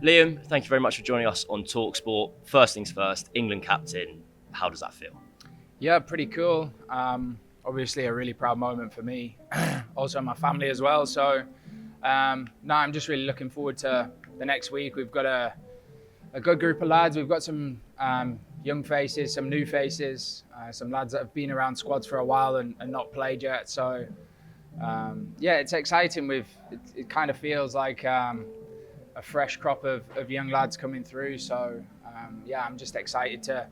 Liam, thank you very much for joining us on talkSPORT. First things first, England captain. How does that feel? Yeah, pretty cool. Obviously a really proud moment for me, also my family as well. So no, I'm just really looking forward to the next week. We've got a good group of lads. We've got some young faces, some new faces, some lads that have been around squads for a while and not played yet. So yeah, it's exciting. It kind of feels like a fresh crop of young lads coming through. So yeah, I'm just excited to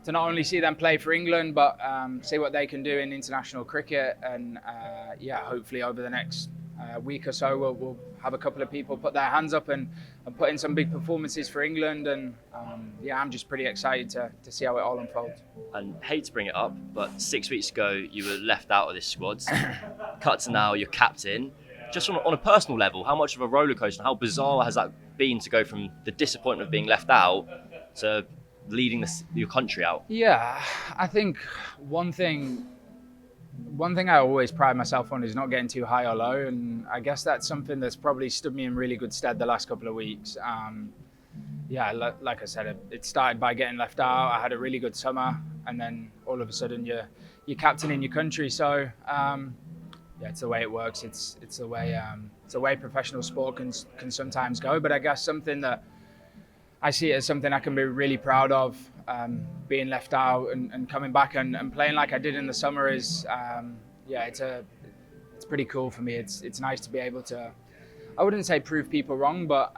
not only see them play for England, but see what they can do in international cricket. And yeah, hopefully over the next week or so, we'll have a couple of people put their hands up and put in some big performances for England. And yeah, I'm just pretty excited to see how it all unfolds. And hate to bring it up, but 6 weeks ago you were left out of this squad. Cut to now, you're captain. Just on a personal level, how much of a roller coaster, how bizarre has that been to go from the disappointment of being left out to leading your country out? Yeah, I think one thing I always pride myself on is not getting too high or low, and I guess that's something that's probably stood me in really good stead the last couple of weeks. Yeah, like I said, it started by getting left out. I had a really good summer, and then all of a sudden you're captain in your country. So yeah, it's the way it works. It's the way professional sport can sometimes go. But I guess something that I see it as something I can be really proud of, being left out and coming back and playing like I did in the summer is, yeah, it's pretty cool for me. It's nice to be able to, I wouldn't say prove people wrong, but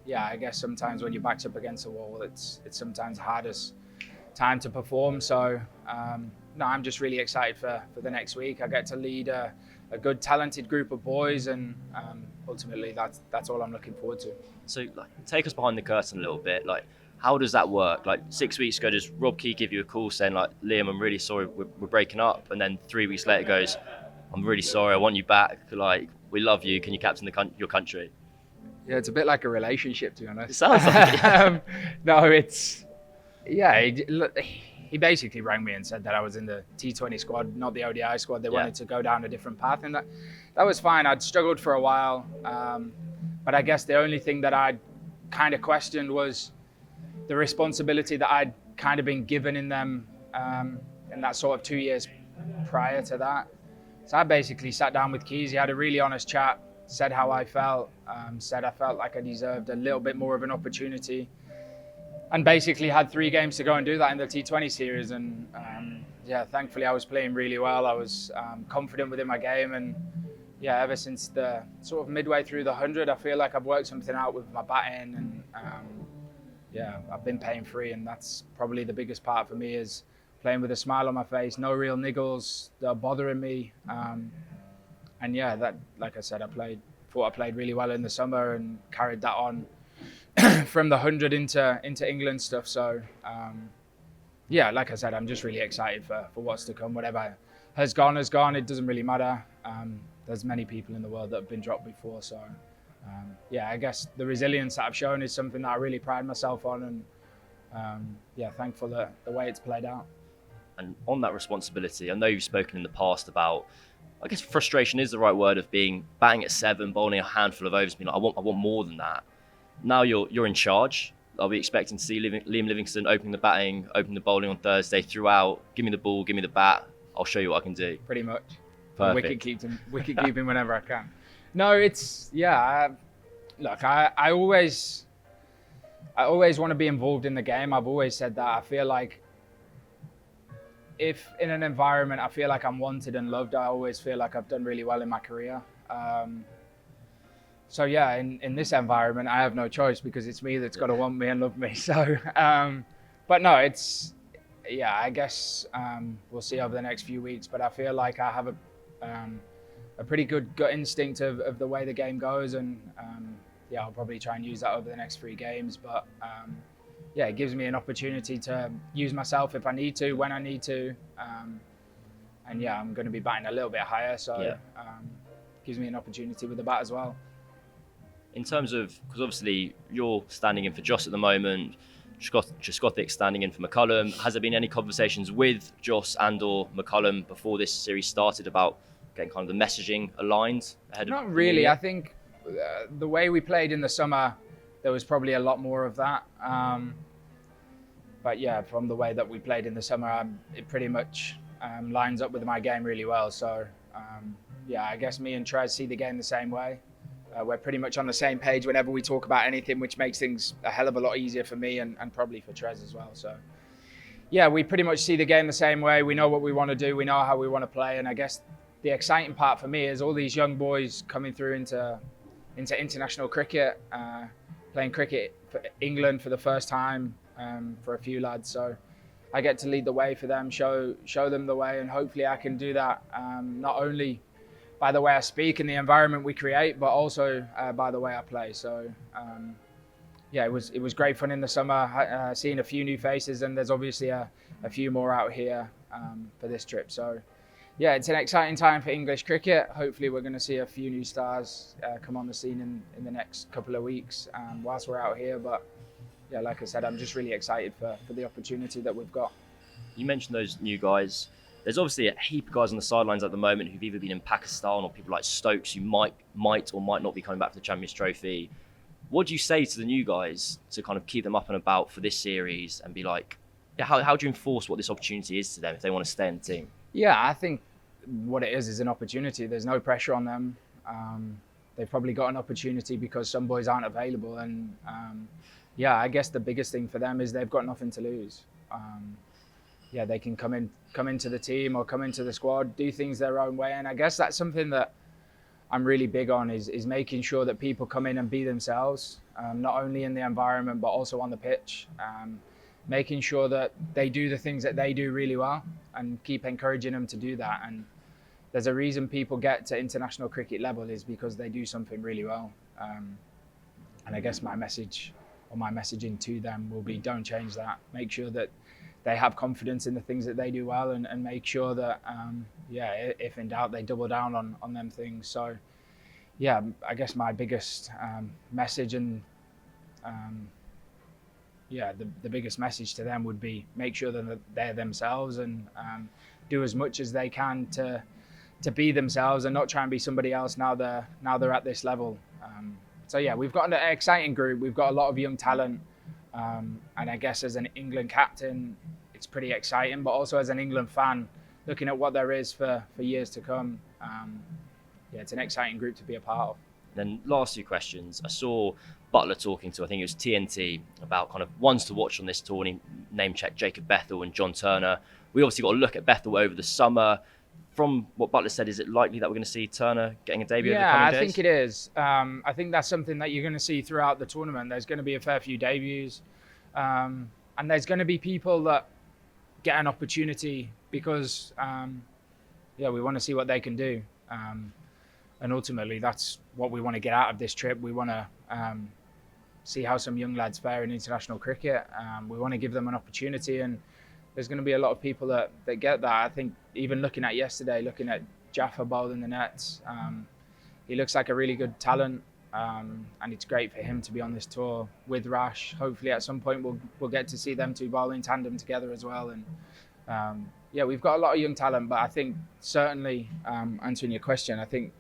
yeah, I guess sometimes when your back's up against the wall, it's sometimes the hardest time to perform. So no, I'm just really excited for the next week. I get to lead a good, talented group of boys, and ultimately that's all I'm looking forward to. So, take us behind the curtain a little bit. How does that work? 6 weeks ago, does Rob Key give you a call saying, Liam, I'm really sorry, we're breaking up, and then 3 weeks later goes, I'm really sorry, I want you back. We love you. Can you captain your country? Yeah, it's a bit like a relationship, to be honest. It sounds like it. No, yeah. He basically rang me and said that I was in the T20 squad, not the ODI squad. They wanted to go down a different path, and that was fine. I'd struggled for a while, but I guess the only thing that I'd kind of questioned was the responsibility that I'd kind of been given in them in that sort of 2 years prior to that. So I basically sat down with Keys. He had a really honest chat, said how I felt, said I felt like I deserved a little bit more of an opportunity, and basically had 3 games to go and do that in the T20 series. And yeah, thankfully I was playing really well. I was confident within my game, and yeah, ever since the sort of midway through the 100, I feel like I've worked something out with my batting, and yeah, I've been pain free, and that's probably the biggest part for me, is playing with a smile on my face, no real niggles that are bothering me. And yeah, that, like I said, thought I played really well in the summer and carried that on from the 100 into England stuff. So yeah, like I said, I'm just really excited for what's to come. Whatever has gone. It doesn't really matter. There's many people in the world that have been dropped before. So yeah, I guess the resilience that I've shown is something that I really pride myself on, and yeah, thankful that the way it's played out. And on that responsibility, I know you've spoken in the past about, I guess frustration is the right word, of batting at 7, bowling a handful of overs, being like, I want more than that. Now you're in charge. I'll be expecting to see Liam Livingstone opening the batting, opening the bowling on Thursday throughout. Give me the ball, give me the bat. I'll show you what I can do. Pretty much. Perfect. Wicket keeping whenever I can. No, it's, yeah. Look, I always want to be involved in the game. I've always said that. I feel like if in an environment I feel like I'm wanted and loved, I always feel like I've done really well in my career. So yeah, in this environment, I have no choice, because it's me that's got to want me and love me. So, but no, it's, yeah, I guess we'll see over the next few weeks. But I feel like I have a pretty good gut instinct of the way the game goes, and yeah, I'll probably try and use that over the next 3 games. But yeah, it gives me an opportunity to use myself if I need to, when I need to, and yeah, I'm going to be batting a little bit higher, so gives me an opportunity with the bat as well. In terms of, because obviously you're standing in for Jos at the moment, Jaskotic standing in for McCullum. Has there been any conversations with Jos and/or McCullum before this series started about getting kind of the messaging aligned ahead of? Not really. I think the way we played in the summer, there was probably a lot more of that. But yeah, from the way that we played in the summer, it pretty much lines up with my game really well. So yeah, I guess me and Trez see the game the same way. We're pretty much on the same page whenever we talk about anything, which makes things a hell of a lot easier for me and probably for Trez as well. So yeah, we pretty much see the game the same way. We know what we want to do. We know how we want to play. And I guess the exciting part for me is all these young boys coming through into international cricket, playing cricket for England for the first time for a few lads. So I get to lead the way for them, show them the way, and hopefully I can do that not only by the way I speak and the environment we create, but also by the way I play. So yeah, it was great fun in the summer, seeing a few new faces, and there's obviously a few more out here for this trip. So yeah, it's an exciting time for English cricket. Hopefully we're going to see a few new stars come on the scene in the next couple of weeks whilst we're out here. But yeah, like I said, I'm just really excited for the opportunity that we've got. You mentioned those new guys. There's obviously a heap of guys on the sidelines at the moment who've either been in Pakistan or people like Stokes who might or might not be coming back for the Champions Trophy. What do you say to the new guys to kind of keep them up and about for this series and be like, yeah, how do you enforce what this opportunity is to them if they want to stay in the team? Yeah, I think what it is an opportunity. There's no pressure on them. They've probably got an opportunity because some boys aren't available. And yeah, I guess the biggest thing for them is they've got nothing to lose. Yeah, they can come into the team or come into the squad, do things their own way. And I guess that's something that I'm really big on is making sure that people come in and be themselves, not only in the environment, but also on the pitch. Making sure that they do the things that they do really well and keep encouraging them to do that. And there's a reason people get to international cricket level is because they do something really well. And I guess my message or my messaging to them will be, don't change that. Make sure that they have confidence in the things that they do well and make sure that, yeah, if in doubt, they double down on them things. So, yeah, I guess my biggest message and, yeah, the biggest message to them would be make sure that they're themselves and do as much as they can to be themselves and not try and be somebody else now they're at this level. So, yeah, we've got an exciting group. We've got a lot of young talent. And I guess as an England captain, it's pretty exciting, but also as an England fan, looking at what there is for years to come, yeah, it's an exciting group to be a part of. Then last few questions. I saw Buttler talking to, I think it was TNT, about kind of ones to watch on this tour. And he name-checked Jacob Bethel and John Turner. We obviously got to look at Bethel over the summer. From what Buttler said, is it likely that we're going to see Turner getting a debut over the coming days? Yeah, I think it is. I think that's something that you're going to see throughout the tournament. There's going to be a fair few debuts. And there's going to be people that get an opportunity because, yeah, we want to see what they can do. And ultimately, that's what we want to get out of this trip. We want to see how some young lads fare in international cricket. We want to give them an opportunity, and there's going to be a lot of people that get that. I think even looking at yesterday, looking at Jaffa bowling the nets, he looks like a really good talent. And it's great for him to be on this tour with Rash. Hopefully at some point we'll get to see them two bowl in tandem together as well. And yeah, we've got a lot of young talent, but I think certainly answering your question, I think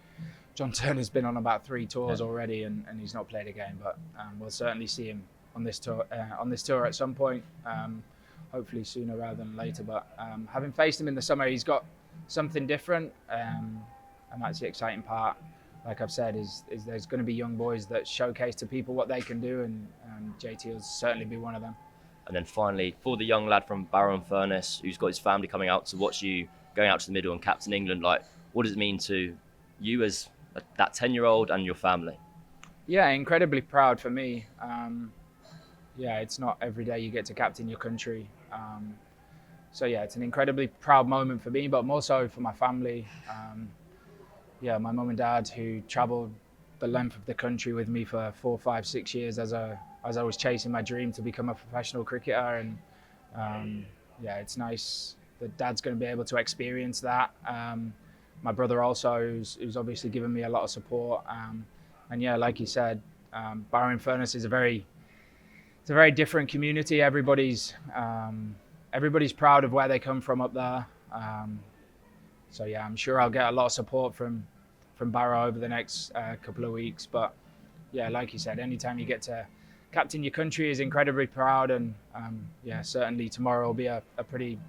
John Turner's been on about 3 tours already and he's not played a game, but we'll certainly see him on this tour at some point, hopefully sooner rather than later. But having faced him in the summer, he's got something different, and that's the exciting part. Like I've said, is there's going to be young boys that showcase to people what they can do, and JT will certainly be one of them. And then finally, for the young lad from Barrow and Furness, who's got his family coming out to watch you going out to the middle and captain England, like, what does it mean to you as that 10-year-old and your family? Yeah, incredibly proud for me. Yeah, it's not every day you get to captain your country. So yeah, it's an incredibly proud moment for me, but more so for my family. Yeah, my mum and dad who travelled the length of the country with me for 4, 5, 6 years as I was chasing my dream to become a professional cricketer. And yeah, it's nice that Dad's going to be able to experience that. My brother also, who's obviously given me a lot of support. And yeah, like you said, Barrow and Furness is a very different community. Everybody's proud of where they come from up there. So yeah, I'm sure I'll get a lot of support from Barrow over the next couple of weeks. But yeah, like you said, anytime you get to captain your country is incredibly proud, and yeah, certainly tomorrow will be a pretty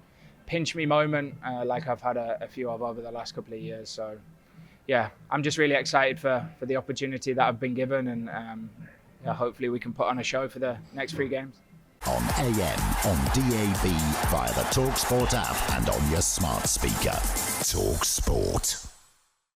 pinch me moment, like I've had a few of over the last couple of years. So yeah, I'm just really excited for the opportunity that I've been given, and yeah, hopefully we can put on a show for the next 3 games. On AM, on DAB, via the talkSPORT app and on your smart speaker. talkSPORT.